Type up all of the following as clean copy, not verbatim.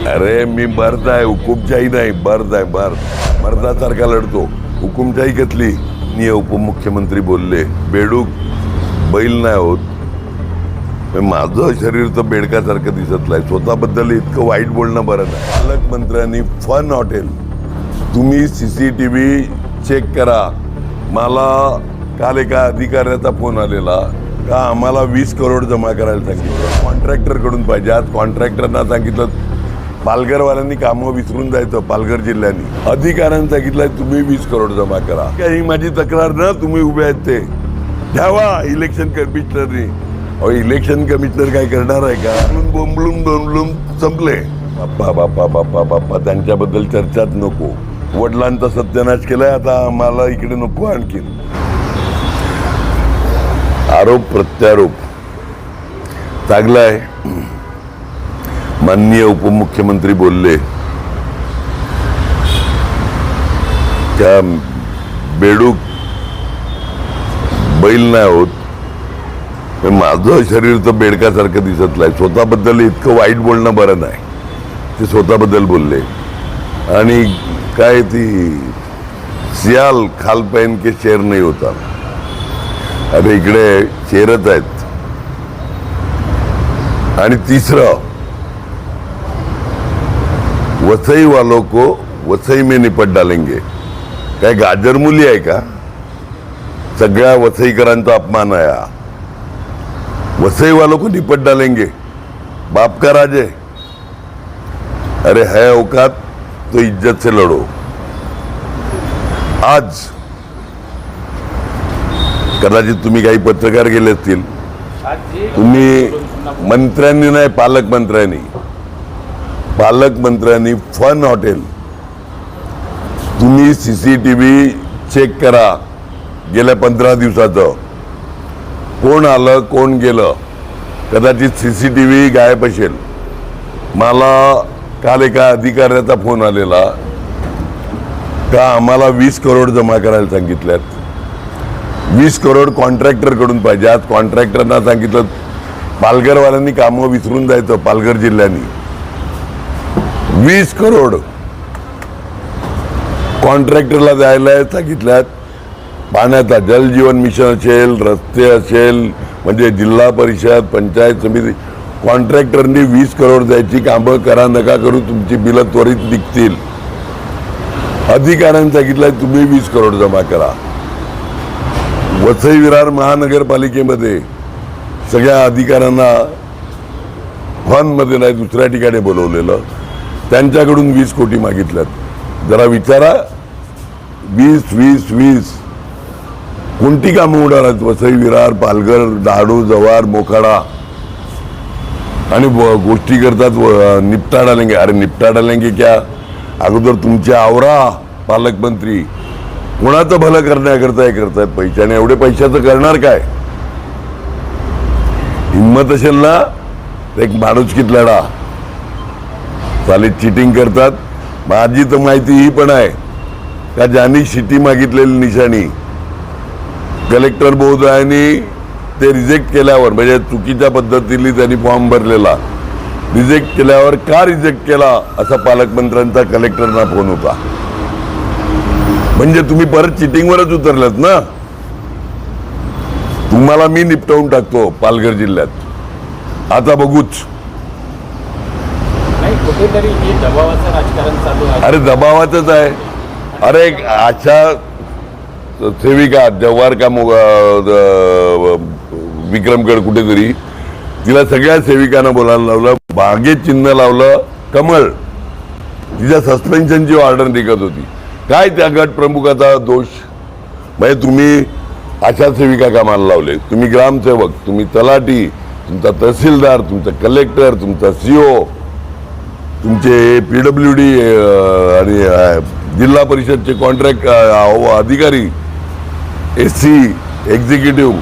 अरे मी बर्द आहे, हुकुमशाही नाही, बर्द आहे, मर्दासारखा लढतो. हुकुमशाही घेतली. मी उपमुख्यमंत्री बोलले बेडूक बैल नाही होत. माझं शरीर तर बेडकासारखं दिसत नाही. स्वतःबद्दल इतकं वाईट बोलणं बरं नाही. पालकमंत्र्यांनी फन हॉटेल, तुम्ही CCTV चेक करा. मला काल एका अधिकाऱ्याचा फोन आलेला का आम्हाला 20 करोड जमा करायला सांगितलं. कॉन्ट्रॅक्टरकडून पाहिजे. आज कॉन्ट्रॅक्टरना सांगितलं पालघरवाल्यांनी कामं विसरून जायचं. पालघर जिल्ह्यानी अधिकाऱ्यांनी सांगितलं तुम्ही 20 करोड जमा करा. ही माझी तक्रार ना, तुम्ही उभे आहेत ते द्यावा इलेक्शन कमिशनरनी. इलेक्शन कमिशनर काय करणार आहे का? बोंबलून संपले. बाप्पा त्यांच्याबद्दल चर्चाच नको. वडिलांचा सत्यानाश केलाय, आता आम्हाला इकडे नको आणखीन. आरोप प्रत्यारोप चांगलाय. माननीय उपमुख्यमंत्री बोलले त्या बेडूक बैल नाही होत. माझं शरीर तर बेडकासारखं दिसत नाही. स्वतःबद्दल इतकं वाईट बोलणं बरं नाही. ते स्वतःबद्दल बोलले. आणि काय ती सियाल खाल पहन के शेर नाही होता. अरे इकडे शेरच आहेत. आणि तिसरं, वसई वालों को वसई में निपट डालेंगे. काय गाजर मुली आहे का? सगळ्या वसईकरांचा अपमान आहे. वसई वालों को निपट डालेंगे. बाप का राज है. अरे है औकात तो इज्जत से लढो. आज कदाचित तुम्ही काही पत्रकार गेले असतील. तुम्ही मंत्र्यांनी नाही, पालकमंत्र्यांनी फन हॉटेल, तुम्ही CCTV चेक करा. गेल्या 15 दिवसाचं कोण आलं कोण गेलं. कदाचित CCTV गायब असेल. मला काल एका अधिकाऱ्याचा फोन आलेला का आम्हाला 20 करोड जमा करायला सांगितल्यात. 20 करोड कॉन्ट्रॅक्टरकडून पाहिजे. आज कॉन्ट्रॅक्टरना सांगितलं पालघरवाल्यांनी कामं विसरून जायचं. पालघर जिल्ह्यानी 20 करोड कॉन्ट्रॅक्टरला द्यायला सांगितल्यात. पाण्याचा जलजीवन मिशन असेल, रस्ते असेल, म्हणजे जिल्हा परिषद, पंचायत समिती, कॉन्ट्रॅक्टरनी 20 करोड द्यायची. कामं करा, नका करू, तुमची बिलं त्वरित निघतील. अधिकाऱ्यांनी सांगितलंय तुम्ही 20 करोड जमा करा. वसई विरार महानगरपालिकेमध्ये सगळ्या अधिकाऱ्यांना फनमध्ये नाही, दुसऱ्या ठिकाणी बोलवलेलं. त्यांच्याकडून 20 कोटी मागितल्यात. जरा विचारा, 20 कोणती कामं होणार आहेत? वसई विरार, पालघर, डहाणू, जव्हार, मोखाडा. आणि गोष्टी करतात निपटा डालेंगे. अरे निपटा डालेंगे क्या? अगोदर तुमचे आवरा पालकमंत्री. कोणाचं भलं करण्याकरता हे करतायत पैशाने. एवढे पैशाचं करणार काय? हिंमत असेल ना एक माणुसकीत लढा. चालेल चिटिंग करतात. माझी तर माहिती ही पण आहे का ज्यांनी शिटी मागितलेली निशाणी कलेक्टर महोदयांनी ते रिजेक्ट केल्यावर, म्हणजे चुकीच्या पद्धतीने त्यांनी फॉर्म भरलेला रिजेक्ट केल्यावर का रिजेक्ट केला असा पालकमंत्र्यांचा कलेक्टरना फोन होता. म्हणजे तुम्ही परत चिटिंगवरच उतरलात ना. तुम्हाला मी निपटवून टाकतो पालघर जिल्ह्यात. आता बघूच. कुठेतरी दबावाचं राजकारण चालू आहे. अरे दबावाचंच आहे. अरे अशा सेविका जव्हार का विक्रमगड कुठेतरी, तिला सगळ्या सेविकांना बोलायला लावलं. बागेत चिन्ह लावलं कमळ. तिच्या सस्पेन्शनची ऑर्डर निघत होती. काय त्या गट प्रमुखाचा दोष? म्हणजे तुम्ही अशा सेविका कामाला लावले. तुम्ही ग्रामसेवक, तुम्ही तलाठी, तुमचा तहसीलदार, तुमचा कलेक्टर, तुमचा CO, तुमचे PWD आणि जिल्हा परिषदचे कॉन्ट्रॅक्ट अधिकारी, SC एक्झिक्युटिव्ह,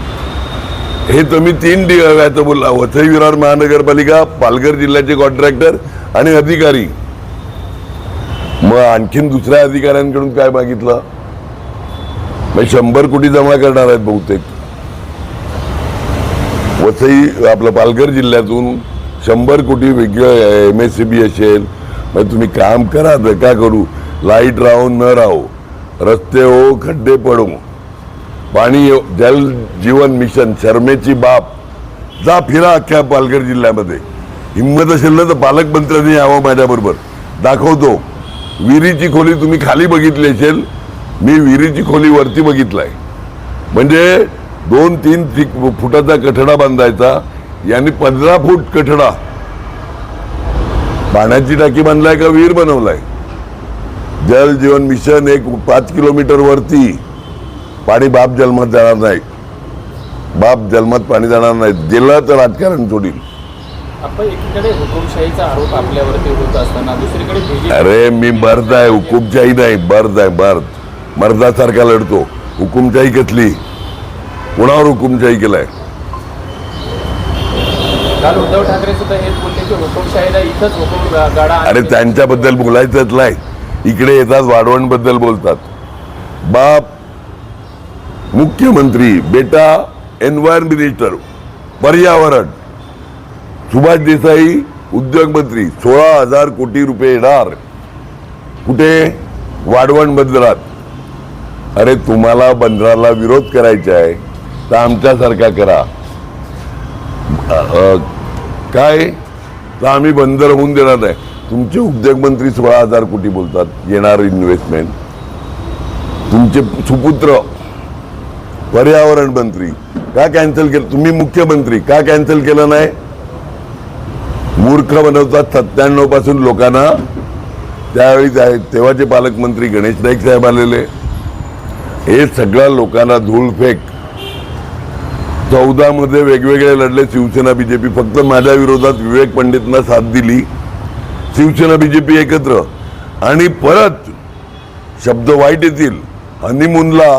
हे तुम्ही 3 व्याचं बोलला. वसई विरार महानगरपालिका, पालघर जिल्ह्याचे कॉन्ट्रॅक्टर आणि अधिकारी. मग आणखीन दुसऱ्या अधिकाऱ्यांकडून काय मागितलं? मग 100 कोटी जमा करणार आहेत बहुतेक. वसई आपलं पालघर जिल्ह्यातून 100 कोटी वेगळं MSCB असेल, मग तुम्ही काम करा, नका करू, लाईट राहो न राहो, रस्ते हो खड्डे पडो, पाणी येऊ, जल जीवन मिशन, शर्मेची बाप, जा फिरा अख्ख्या पालघर जिल्ह्यामध्ये. हिंमत असेल ना तर पालकमंत्र्यांनी यावं माझ्याबरोबर, दाखवतो. विहिरीची खोली तुम्ही खाली बघितली असेल, मी विहिरीची खोली वरती बघितलाय. म्हणजे 2-3 फुटाचा कठडा बांधायचा, यांनी 15 फूट कठडा, पाण्याची टाकी बांधलाय का विहीर बनवलाय. जल जीवन मिशन, एक 5 किलोमीटर वरती पाणी बाप जन्मात जाणार नाही, बाप जन्मात पाणी जाणार नाही. गेलं तर राजकारण सोडील. आपण एकीकडे हुकुमशाहीचा आरोप आपल्यावरती होत असताना दुसरीकडे BJP अरे मी मर्द आहे, हुकुमशाही नाही, मर्द आहे, मर्द. मर्दासारखा लढतो. हुकुमशाही कसली, कोणावर हुकुमशाही केलाय. काल उद्धव ठाकरे सुद्धा हेच बोलले की हुकुमशाहीला इथंच हुकुम गाडा. अरे त्यांच्याबद्दल बोलायचंच नाही, इकडे येतात वाढवण बद्दल बोलतात. बाप मुख्यमंत्री, बेटा एन्व्हायरमेंट मिनिस्टर, पर्यावरण. सुभाष देसाई उद्योग मंत्री, 16,000 कोटी रुपये येणार कुठे, वाढवण बंदरात. अरे तुम्हाला बंदराला विरोध करायचा आहे तर आमच्यासारखा करा. काय तर आम्ही बंदर होऊन देणार नाही. तुमचे उद्योगमंत्री 16,000 कोटी बोलतात, येणार इन्व्हेस्टमेंट. तुमचे सुपुत्र पर्यावरण मंत्री का कॅन्सल केलं, तुम्ही मुख्यमंत्री का कॅन्सल केलं नाही. मूर्ख बनवतात 97 पासून लोकांना. त्यावेळी तेव्हाचे पालकमंत्री गणेश नाईक साहेब आलेले, हे सगळ्या लोकांना धूळ फेक. 14 मध्ये वेगवेगळे लढले, शिवसेना बीजेपी. फक्त माझ्या विरोधात विवेक पंडितना साथ दिली, शिवसेना बीजेपी एकत्र. आणि परत शब्द वाईट येतील, हनीमूनला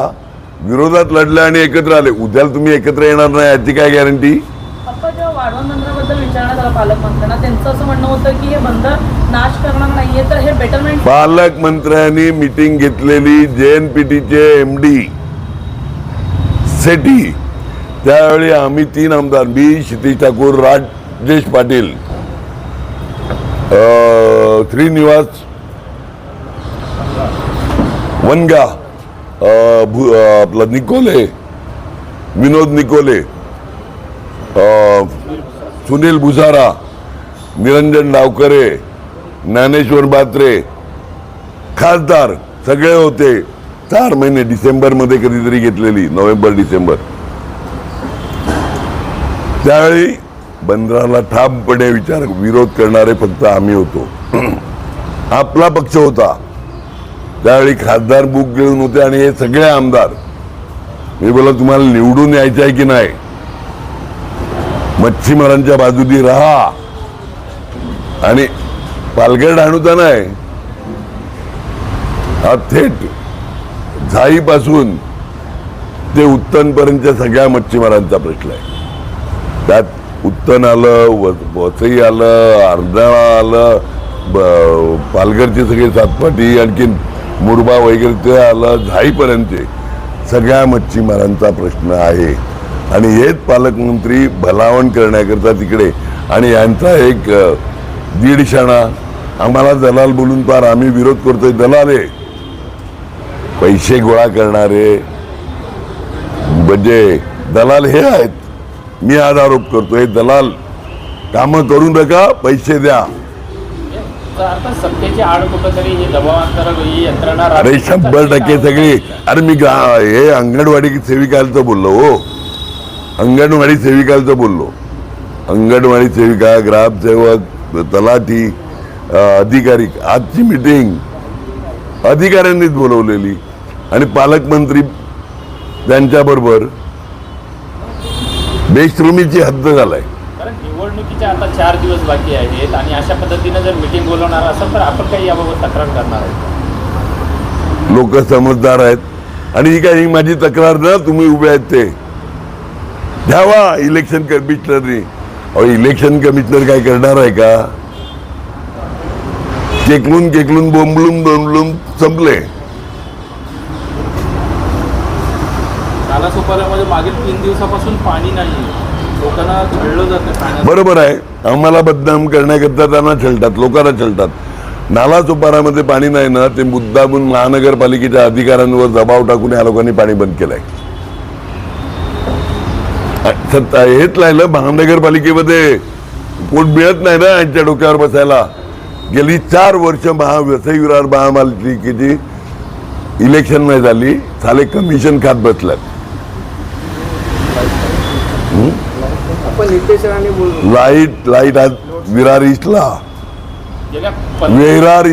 विरोधात लढले आणि एकत्र आले. उद्याला तुम्ही एकत्र येणार नाही याची काय गॅरंटी. आपण जेव्हा वाढवण बंदराबद्दल विचारण्यात आलं पालकमंत्र्यांना, त्यांचं असं म्हणणं होतं की हे बंदर नाश करणार नाहीये, तर हे बेटरमेंट. पालकमंत्र्यांनी मीटिंग घेतलेली JNPTचे MD सेठी, त्यावेळी आम्ही 3 आमदार, मी, क्षितिज ठाकूर, राजेश पाटील, श्रीनिवास वनगा, आपला निकोले, विनोद निकोले, सुनील भुसारा, निरंजन डावकरे, ज्ञानेश्वर बात्रे, खासदार सगळे होते. 4 महिने डिसेंबरमध्ये कधीतरी घेतलेली, नोव्हेंबर-डिसेंबर. त्यावेळी बंदराला ठामपणे विरोध करणारे फक्त आम्ही होतो, आपला पक्ष होता. त्यावेळी खासदार बुक घेऊन होते आणि हे सगळे आमदार. मी बोला तुम्हाला निवडून यायचं आहे की नाही, मच्छीमारांच्या बाजूनी राहा. आणि पालघर डहाणूचा नाही, हा थेट झाईपासून ते उत्तनपर्यंतच्या सगळ्या मच्छीमारांचा प्रश्न आहे. त्यात उत्तन आलं, वसई आलं, अर्धाळा आलं, पालघरचे सगळे सातपाटी, आणखीन मुरबा वगैरे ते आलं, झाईपर्यंतचे सगळ्या मच्छीमारांचा प्रश्न आहे. आणि हेच पालकमंत्री भलावण करण्याकरता तिकडे. आणि यांचा एक दीडशाणा आम्हाला दलाल बोलून पार आम्ही विरोध करतोय. दलाल आहे, पैसे गोळा करणारे म्हणजे दलाल हे आहेत. मी आज आरोप करतोय, दलाल कामं करू नका, पैसे द्या. सत्तेची आड कुठंतरी ही दबावांतर ही यंत्रणा. अरे 100% सगळी. अरे मी हे अंगणवाडी सेविकांचं बोललो हो, अंगणवाडी सेविकांचं बोललो. अंगणवाडी सेविका, ग्रामसेवक, तलाठी, अधिकारी. आजची मीटिंग अधिकाऱ्यांनीच बोलवलेली आणि पालकमंत्री त्यांच्याबरोबर. बेशरमीची हद्द झालाय. कारण निवडणुकीच्या आता 4 दिवस बाकी आहेत आणि अशा पद्धतीने जर मीटिंग बोलवणार असेल तर आपण काही याबाबत तक्रार करणार आहोत. लोक समजदार आहेत आणि ही काही माझी तक्रार ना, तुम्ही उभे आहेत ते द्यावा इलेक्शन कमिशनरनी. अहो इलेक्शन कमिशनर काय करणार आहे का, केकलून बोंबलून संपले. नालासोपाऱ्यामध्ये मागील 3 दिवसापासून पाणी नाही, लोकांना छळलं जातं. बरोबर आहे, आम्हाला बदनाम करण्याकरता त्यांना छळतात, लोकांना छळतात. नाला चोपारामध्ये पाणी नाही ना, ते मुद्दामून महानगरपालिकेच्या अधिकाऱ्यांवर दबाव टाकून या लोकांनी पाणी बंद केलंय. हेच राहिलं, महानगरपालिकेमध्ये पोट मिळत नाही ना यांच्या डोक्यावर बसायला. गेली 4 वर्ष वसई विरार महापालिकेची इलेक्शन नाही झाली, साले कमिशन खात बसल्यात. आपण नितेश राणे बोललो. लाईट आज विरार ईस्टला, विरार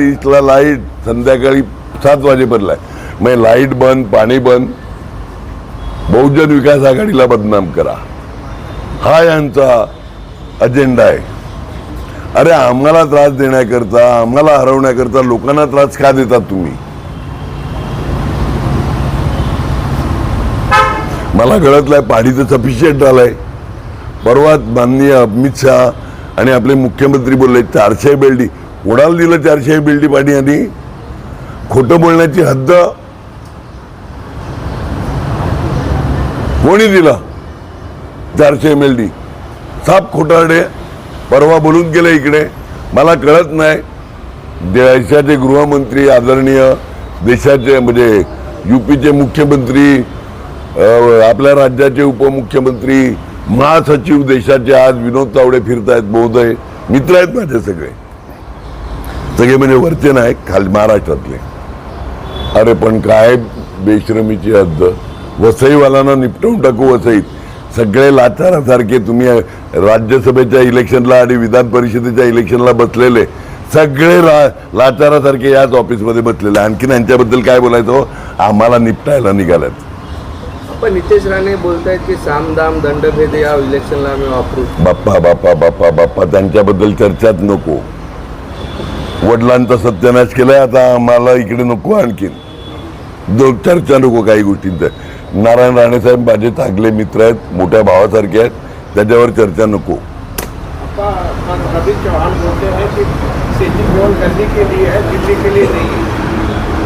ईस्टला लाईट संध्याकाळी 7 वाजेपर्यंत आहे. मग लाईट बंद, पाणी बंद. बहुजन विकास आघाडीला बदनाम करा, हा यांचा अजेंडा आहे. अरे आम्हाला त्रास देण्याकरता, आम्हाला हरवण्याकरता लोकांना त्रास का देतात तुम्ही? मला कळतलंय पाणी तर सफिशियंट झालंय. परवा माननीय अमित शहा आणि आपले मुख्यमंत्री बोलले 400 बेल्डी. कोणाला दिलं 400 बेल्डी पाणी? आणि खोटं बोलण्याची हद्द कोणी दिलं? 400 बेल्डी साप खोटारडे परवा बोलून गेले इकडे. मला कळत नाही, देशाचे गृहमंत्री आदरणीय, देशाचे म्हणजे युपीचे मुख्यमंत्री, आपल्या राज्याचे उपमुख्यमंत्री, महासचिव देशाचे आज विनोद तावडे फिरतायत. महोदय मित्र आहेत माझे सगळे म्हणजे वरचे नाही, खाली महाराष्ट्रातले. अरे पण काय बेशरमीची हद्द. वसईवाल्यांना निपटवून टाकू वसईत. सगळे लाचारासारखे तुम्ही राज्यसभेच्या इलेक्शनला आणि विधान परिषदेच्या इलेक्शनला बसलेले सगळे लाचारासारखे याच ऑफिसमध्ये बसलेले. आणखीन यांच्याबद्दल काय बोलायचं? आम्हाला निपटायला निघाल्यात. आपण नितेश राणे बोलतायत की सामदाम दंडभेद या इलेक्शनला आम्ही वापरू. बाप्पा बाप्पा बाप्पा बाप्पा त्यांच्याबद्दल चर्चाच नको. वडिलांचा सत्यानाश केलाय, आता आम्हाला इकडे नको. आणखीन चर्चा नको काही गोष्टींचं. नारायण राणे साहेब माझे चांगले मित्र आहेत, मोठ्या भावासारखे आहेत, त्याच्यावर चर्चा नको. रविंद्र चौहान बोलते हैं कि सिटी गोल गली के लिए है, दिल्ली के लिए नहीं.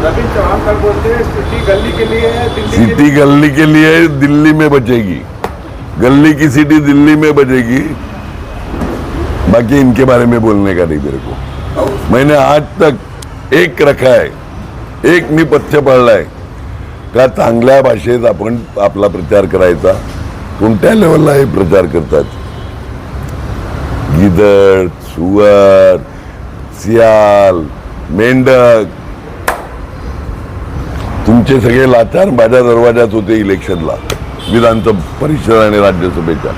रविंद्र चौहान कल बोलते हैं सिटी गली के लिए है, सिटी गली के लिए दिल्ली में बचेगी. गली की सिटी दिल्ली में बचेगी. बाकी इनके बारे में बोलने का नहीं मेरे को. मैंने आज तक एक रखा है, एक मी पथ्य पाळलाय का चांगल्या भाषेत आपण आपला प्रचार करायचा. कोणत्या लेवलला हे प्रचार करतात? गिदड, सुअर, सियाल, मेंढक, तुमचे सगळे लाचार माझ्या दरवाजात होते इलेक्शनला, विधान परिषद आणि राज्यसभेच्या.